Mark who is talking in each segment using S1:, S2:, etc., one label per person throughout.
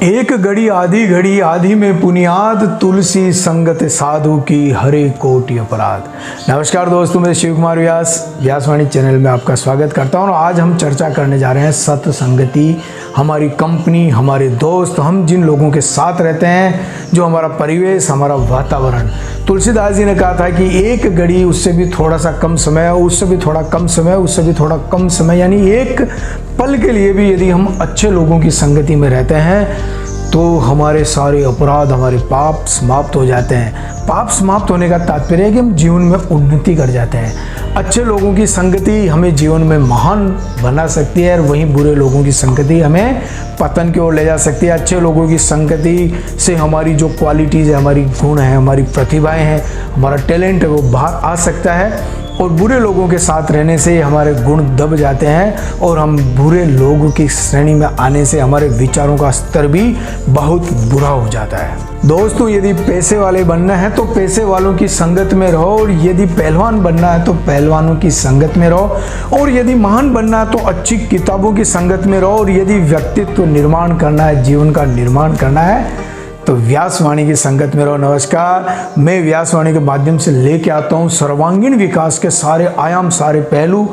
S1: एक घड़ी आधी में पुनियाद, तुलसी संगत साधु की हरे कोटि अपराध। नमस्कार दोस्तों, मैं शिव कुमार व्यासवाणी चैनल में आपका स्वागत करता हूं। आज हम चर्चा करने जा रहे हैं सत्संगति, हमारी कंपनी, हमारे दोस्त, हम जिन लोगों के साथ रहते हैं, जो हमारा परिवेश, हमारा वातावरण। तुलसीदास जी ने कहा था कि एक घड़ी, उससे भी थोड़ा सा कम समय, उससे भी थोड़ा कम समय, उससे भी थोड़ा कम समय, यानी एक पल के लिए भी यदि हम अच्छे लोगों की संगति में रहते हैं तो हमारे सारे अपराध, हमारे पाप समाप्त हो जाते हैं। पाप समाप्त होने का तात्पर्य है कि हम जीवन में उन्नति कर जाते हैं। अच्छे लोगों की संगति हमें जीवन में महान बना सकती है और वहीं बुरे लोगों की संगति हमें पतन की ओर ले जा सकती है। अच्छे लोगों की संगति से हमारी जो क्वालिटीज़ है, हमारी गुण है, हमारी प्रतिभाएं हैं, हमारा टैलेंट है, वो बाहर आ सकता है। और बुरे लोगों के साथ रहने से हमारे गुण दब जाते हैं और हम बुरे लोगों की श्रेणी में आने से हमारे विचारों का स्तर भी बहुत बुरा हो जाता है। दोस्तों, यदि पैसे वाले बनना है तो पैसे वालों की संगत में रहो, और यदि पहलवान बनना है तो पहलवानों की संगत में रहो, और यदि महान बनना है तो अच्छी किताबों की संगत में रहो, और यदि व्यक्तित्व निर्माण करना है, जीवन का निर्माण करना है तो व्यासवाणी की संगत में रहो। नमस्कार, मैं व्यासवाणी के माध्यम से लेके आता हूँ सर्वांगीण विकास के सारे आयाम, सारे पहलू,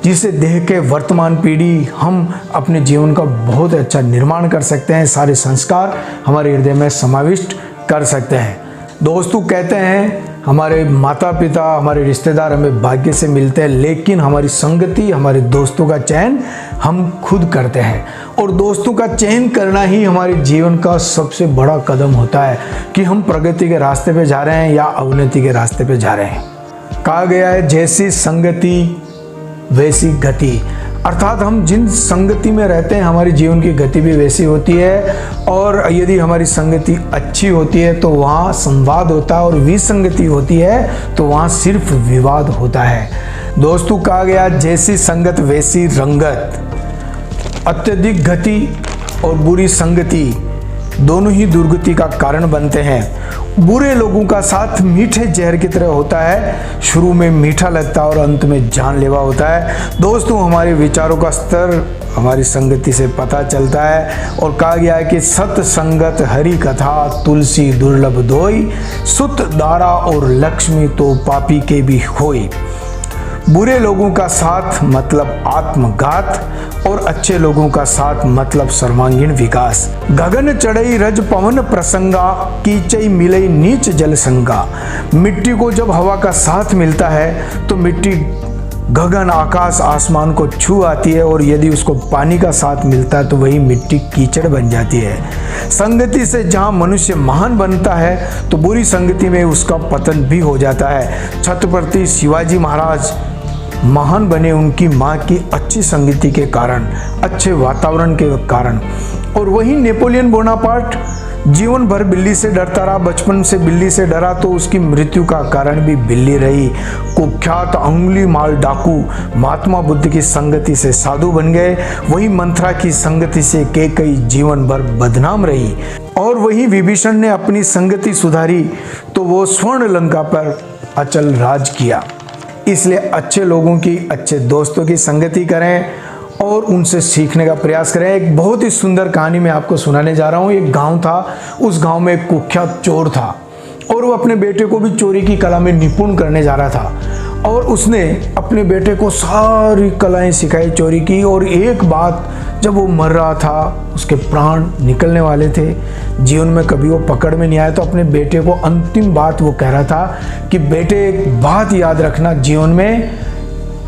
S1: जिसे देख के वर्तमान पीढ़ी हम अपने जीवन का बहुत अच्छा निर्माण कर सकते हैं, सारे संस्कार हमारे हृदय में समाविष्ट कर सकते हैं। दोस्तों, कहते हैं हमारे माता पिता, हमारे रिश्तेदार हमें भाग्य से मिलते हैं, लेकिन हमारी संगति, हमारे दोस्तों का चयन हम खुद करते हैं। और दोस्तों का चयन करना ही हमारे जीवन का सबसे बड़ा कदम होता है कि हम प्रगति के रास्ते पे जा रहे हैं या अवनति के रास्ते पे जा रहे हैं। कहा गया है, जैसी संगति वैसी गति, अर्थात हम जिन संगति में रहते हैं हमारी जीवन की गति भी वैसी होती है। और यदि हमारी संगति अच्छी होती है तो वहाँ संवाद होता है, और विसंगति होती है तो वहाँ सिर्फ विवाद होता है। दोस्तों, कहा गया, जैसी संगत वैसी रंगत। अत्यधिक गति और बुरी संगति दोनों ही दुर्गति का कारण बनते हैं। बुरे लोगों का साथ मीठे जहर की तरह होता है, शुरू में मीठा लगता है और अंत में जानलेवा होता है। दोस्तों, हमारे विचारों का स्तर हमारी संगति से पता चलता है। और कहा गया है कि सत्संगत हरि कथा, तुलसी दुर्लभ दोई, सुत दारा और लक्ष्मी तो पापी के भी होई। बुरे लोगों का साथ मतलब आत्मघात, और अच्छे लोगों का साथ मतलब सर्वांगीण विकास। गगन चढ़ई रज पवन प्रसंगा, कीचई मिलई नीच जल संगा। मिट्टी को जब हवा का साथ मिलता है तो मिट्टी गगन, आकाश, आसमान को छू आती है, और यदि उसको पानी का साथ मिलता है तो वही मिट्टी कीचड़ बन जाती है। संगति से जहाँ मनुष्य महान बनता है तो बुरी संगति में उसका पतन भी हो जाता है। छत्रपति शिवाजी महाराज महान बने उनकी माँ की अच्छी संगति के कारण, अच्छे वातावरण के कारण। और वहीं नेपोलियन बोनापार्ट जीवन भर बिल्ली से डरता रहा, बचपन से बिल्ली से डरा तो उसकी मृत्यु का कारण भी बिल्ली रही। कुख्यात अंगुली माल डाकू महात्मा बुद्ध की संगति से साधु बन गए। वही मंथरा की संगति से कैकेयी जीवन भर बदनाम रही। और वही विभीषण ने अपनी संगति सुधारी तो वो स्वर्ण लंका पर अचल राज किया। इसलिए अच्छे लोगों की, अच्छे दोस्तों की संगति करें और उनसे सीखने का प्रयास करें। एक बहुत ही सुंदर कहानी मैं आपको सुनाने जा रहा हूँ। एक गांव था, उस गांव में एक कुख्यात चोर था और वो अपने बेटे को भी चोरी की कला में निपुण करने जा रहा था। और उसने अपने बेटे को सारी कलाएं सिखाई चोरी की। और एक बात, जब वो मर रहा था, उसके प्राण निकलने वाले थे, जीवन में कभी वो पकड़ में नहीं आया, तो अपने बेटे को अंतिम बात वो कह रहा था कि बेटे, एक बात याद रखना जीवन में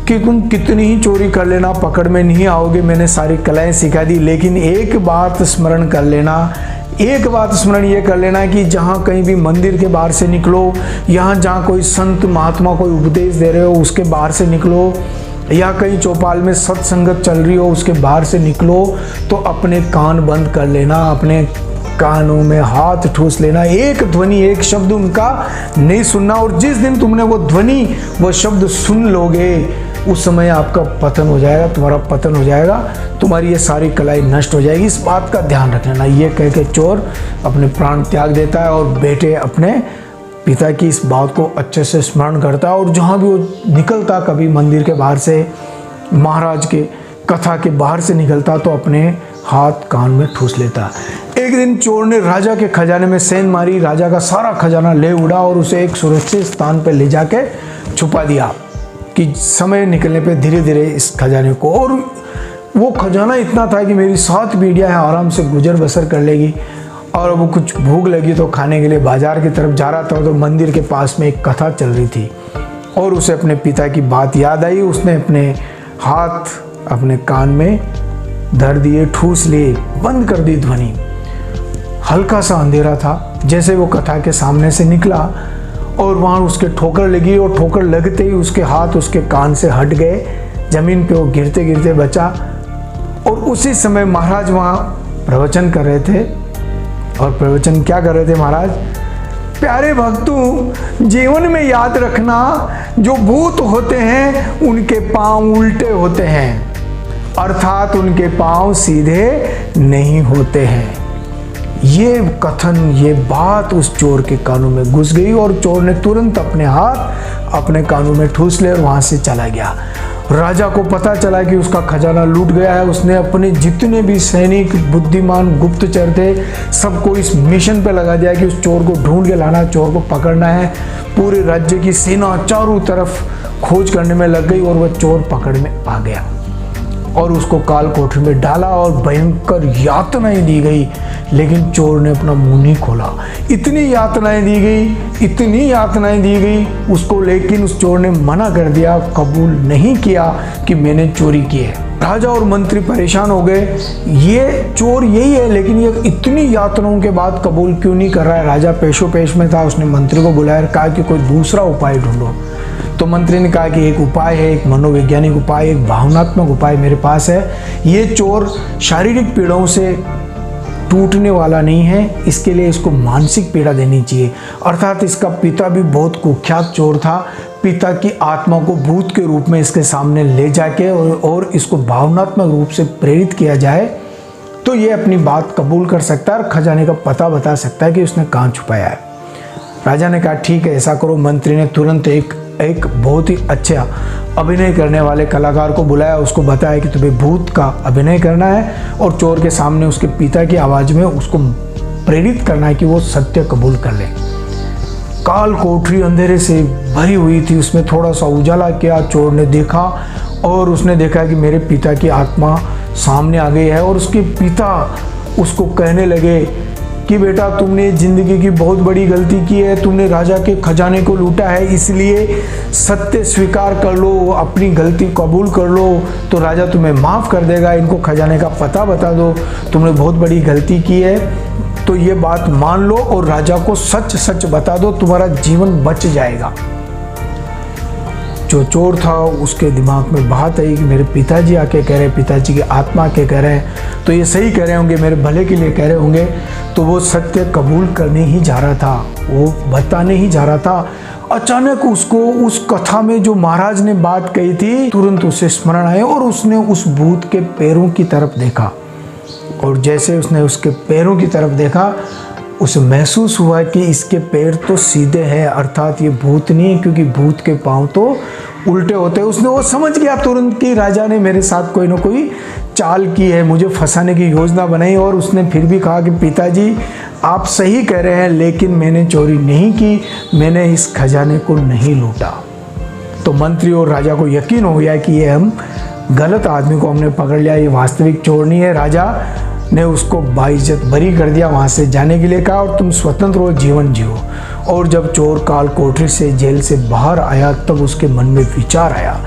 S1: कि तुम कितनी ही चोरी कर लेना, पकड़ में नहीं आओगे, मैंने सारी कलाएं सिखा दी, लेकिन एक बात स्मरण कर लेना, एक बात स्मरण ये कर लेना कि जहाँ कहीं भी मंदिर के बाहर से निकलो, यहाँ जहाँ कोई संत महात्मा कोई उपदेश दे रहे हो उसके बाहर से निकलो, या कहीं चौपाल में सत्संगत चल रही हो उसके बाहर से निकलो, तो अपने कान बंद कर लेना, अपने कानों में हाथ ठूस लेना, एक ध्वनि, एक शब्द उनका नहीं सुनना। और जिस दिन तुमने वो ध्वनि, वो शब्द सुन लोगे, उस समय आपका पतन हो जाएगा, तुम्हारा पतन हो जाएगा, तुम्हारी ये सारी कलाई नष्ट हो जाएगी। इस बात का ध्यान रखना। ये कह के चोर अपने प्राण त्याग देता है और बेटे अपने पिता की इस बात को अच्छे से स्मरण करता है। और जहाँ भी वो निकलता, कभी मंदिर के बाहर से, महाराज के कथा के बाहर से निकलता, तो अपने हाथ कान में ठूस लेता। एक दिन चोर ने राजा के खजाने में सेंध मारी, राजा का सारा खजाना ले उड़ा और उसे एक सुरक्षित स्थान पर ले जाके छुपा दिया कि समय निकलने पे धीरे धीरे इस खजाने को, और वो खजाना इतना था कि मेरी 7 पीढ़ियाँ आराम से गुजर बसर कर लेगी। और वो कुछ भूख लगी तो खाने के लिए बाजार की तरफ जा रहा था, तो मंदिर के पास में एक कथा चल रही थी और उसे अपने पिता की बात याद आई। उसने अपने हाथ अपने कान में धर दिए, ठूस लिए, बंद कर दी ध्वनि। हल्का सा अंधेरा था। जैसे वो कथा के सामने से निकला और वहाँ उसके ठोकर लगी, और ठोकर लगते ही उसके हाथ उसके कान से हट गए, जमीन पे वो गिरते गिरते बचा। और उसी समय महाराज वहाँ प्रवचन कर रहे थे। और प्रवचन क्या कर रहे थे महाराज? प्यारे भक्तों, जीवन में याद रखना, जो भूत होते हैं उनके पांव उल्टे होते हैं, अर्थात उनके पांव सीधे नहीं होते हैं। ये कथन, ये बात उस चोर के कानों में घुस गई और चोर ने तुरंत अपने हाथ अपने कानों में ठूस ले और वहां से चला गया। राजा को पता चला कि उसका खजाना लूट गया है। उसने अपने जितने भी सैनिक, बुद्धिमान, गुप्तचर थे, सबको इस मिशन पे लगा दिया कि उस चोर को ढूंढ के लाना, चोर को पकड़ना है। पूरे राज्य की सेना चारों तरफ खोज करने में लग गई और वह चोर पकड़ में आ गया और उसको काल कोठरी में डाला और भयंकर यातनाएं दी गई। लेकिन चोर ने अपना मुंह नहीं खोला। इतनी यातनाएं दी गई, इतनी यातनाएं दी गई उसको, लेकिन उस चोर ने मना कर दिया, कबूल नहीं किया कि मैंने चोरी की है। राजा और मंत्री परेशान हो गए, ये चोर यही है, लेकिन ये इतनी यातनाओं के बाद कबूल क्यों नहीं कर रहा है। राजा पेशो पेश में था। उसने मंत्री को बुलाया, कहा कि कोई दूसरा उपाय ढूंढो। तो मंत्री ने कहा कि एक उपाय है, एक मनोवैज्ञानिक उपाय, एक भावनात्मक उपाय मेरे पास है। ये चोर शारीरिक पीड़ाओं से टूटने वाला नहीं है, इसके लिए इसको मानसिक पीड़ा देनी चाहिए। अर्थात इसका पिता भी बहुत कुख्यात चोर था। पिता की आत्मा को भूत के रूप में इसके सामने ले जाके और इसको भावनात्मक रूप से प्रेरित किया जाए तो ये अपनी बात कबूल कर सकता है और खजाने का पता बता सकता है कि उसने कहाँ छुपाया है। राजा ने कहा ठीक है, ऐसा करो। मंत्री ने तुरंत एक बहुत ही अच्छा अभिनय करने वाले कलाकार को बुलाया, उसको बताया कि तुम्हें भूत का अभिनय करना है और चोर के सामने उसके पिता की आवाज़ में उसको प्रेरित करना है कि वो सत्य कबूल कर ले। काल कोठरी अंधेरे से भरी हुई थी, उसमें थोड़ा सा उजाला किया। चोर ने देखा और उसने देखा कि मेरे पिता की आत्मा सामने आ गई है और उसके पिता उसको कहने लगे कि बेटा, तुमने ज़िंदगी की बहुत बड़ी गलती की है, तुमने राजा के खजाने को लूटा है, इसलिए सत्य स्वीकार कर लो, अपनी गलती कबूल कर लो तो राजा तुम्हें माफ़ कर देगा। इनको खजाने का पता बता दो, तुमने बहुत बड़ी गलती की है तो ये बात मान लो और राजा को सच सच बता दो, तुम्हारा जीवन बच जाएगा। जो चोर था उसके दिमाग में बात आई कि मेरे पिताजी आके कह रहे हैं, पिताजी की आत्मा के कह रहे हैं तो ये सही कह रहे होंगे, मेरे भले के लिए कह रहे होंगे। तो वो सत्य कबूल करने ही जा रहा था, वो बताने ही जा रहा था। अचानक उसको उस कथा में जो महाराज ने बात कही थी तुरंत उसे स्मरण आए और उसने उस भूत के पैरों की तरफ देखा। और जैसे उसने उसके पैरों की तरफ देखा उसे महसूस हुआ कि इसके पैर तो सीधे हैं, अर्थात ये भूत नहीं है, क्योंकि भूत के पांव तो उल्टे होते हैं। उसने वो समझ गया तुरंत कि राजा ने मेरे साथ कोई ना कोई चाल की है, मुझे फंसाने की योजना बनाई। और उसने फिर भी कहा कि पिताजी आप सही कह रहे हैं, लेकिन मैंने चोरी नहीं की, मैंने इस खजाने को नहीं लूटा। तो मंत्री और राजा को यकीन हो गया कि ये हम गलत आदमी को हमने पकड़ लिया, ये वास्तविक चोर नहीं है। राजा ने उसको बाइज्जत बरी कर दिया, वहाँ से जाने के लिए कहा और तुम स्वतंत्र हो, जीवन जियो। और जब चोर काल कोठरी से जेल से बाहर आया तब उसके मन में विचार आया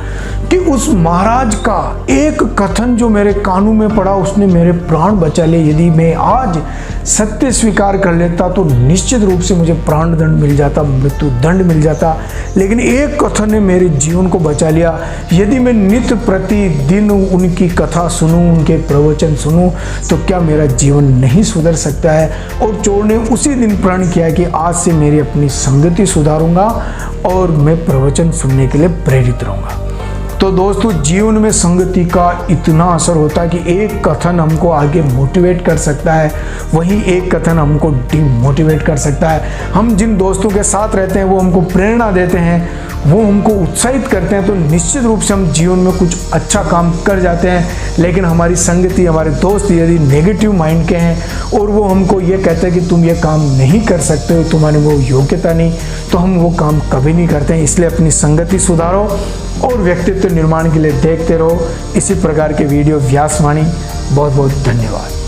S1: कि उस महाराज का एक कथन जो मेरे कानों में पड़ा उसने मेरे प्राण बचा लिए। यदि मैं आज सत्य स्वीकार कर लेता तो निश्चित रूप से मुझे प्राण दंड मिल जाता, मृत्यु दंड मिल जाता, लेकिन एक कथन ने मेरे जीवन को बचा लिया। यदि मैं नित्य प्रतिदिन उनकी कथा सुनूं, उनके प्रवचन सुनूं तो क्या मेरा जीवन नहीं सुधर सकता है। और चोर ने उसी दिन प्रण किया कि आज से मेरी अपनी संगति सुधारूंगा और मैं प्रवचन सुनने के लिए प्रेरित रहूंगा। तो दोस्तों जीवन में संगति का इतना असर होता है कि एक कथन हमको आगे मोटिवेट कर सकता है, वहीं एक कथन हमको डिमोटिवेट कर सकता है। हम जिन दोस्तों के साथ रहते हैं वो हमको प्रेरणा देते हैं, वो हमको उत्साहित करते हैं, तो निश्चित रूप से हम जीवन में कुछ अच्छा काम कर जाते हैं। लेकिन हमारी संगति, हमारे दोस्त यदि नेगेटिव माइंड के हैं और वो हमको ये कहते हैं कि तुम ये काम नहीं कर सकते हो, तुम्हारे वो योग्यता नहीं, तो हम वो काम कभी नहीं करते हैं। इसलिए अपनी संगति सुधारो और व्यक्तित्व निर्माण के लिए देखते रहो इसी प्रकार के वीडियो व्यासवाणी। बहुत बहुत धन्यवाद।